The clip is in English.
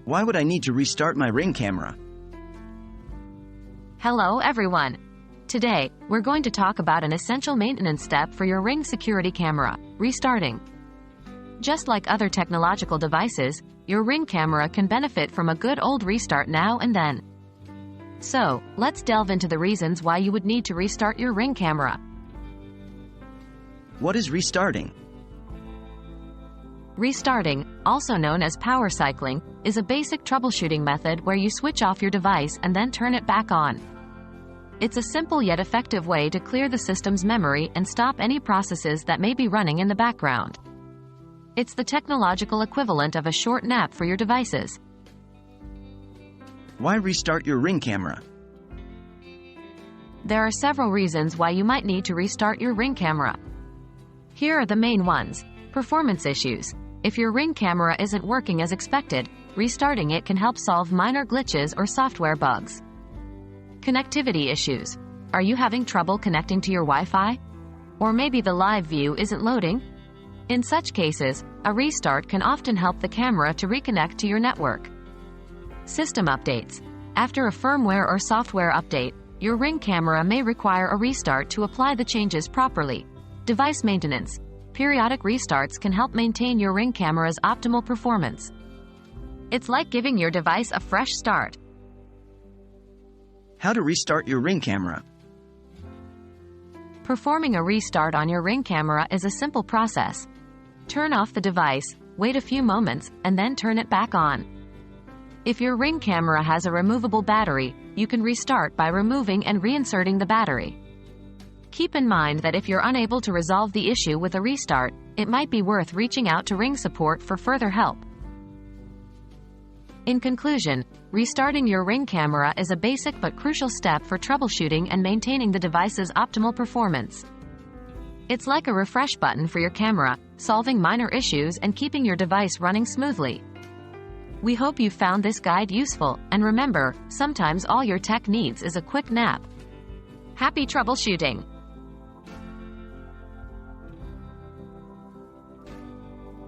Why would I need to restart my Ring camera? Hello everyone. Today, we're going to talk about an essential maintenance step for your Ring security camera, restarting. Just like other technological devices, your Ring camera can benefit from a good old restart now and then. So, let's delve into the reasons why you would need to restart your Ring camera. What is restarting? Restarting, also known as power cycling, is a basic troubleshooting method where you switch off your device and then turn it back on. It's a simple yet effective way to clear the system's memory and stop any processes that may be running in the background. It's the technological equivalent of a short nap for your devices. Why restart your Ring camera? There are several reasons why you might need to restart your Ring camera. Here are the main ones. Performance issues. If your Ring camera isn't working as expected, restarting it can help solve minor glitches or software bugs. Connectivity issues. Are you having trouble connecting to your Wi-Fi? Or maybe the live view isn't loading? In such cases, a restart can often help the camera to reconnect to your network. System updates. After a firmware or software update, your Ring camera may require a restart to apply the changes properly. Device maintenance. Periodic restarts can help maintain your Ring camera's optimal performance. It's like giving your device a fresh start. How to restart your Ring camera? Performing a restart on your Ring camera is a simple process. Turn off the device, wait a few moments, and then turn it back on. If your Ring camera has a removable battery, you can restart by removing and reinserting the battery. Keep in mind that if you're unable to resolve the issue with a restart, it might be worth reaching out to Ring support for further help. In conclusion, restarting your Ring camera is a basic but crucial step for troubleshooting and maintaining the device's optimal performance. It's like a refresh button for your camera, solving minor issues and keeping your device running smoothly. We hope you found this guide useful, and remember, sometimes all your tech needs is a quick nap. Happy troubleshooting!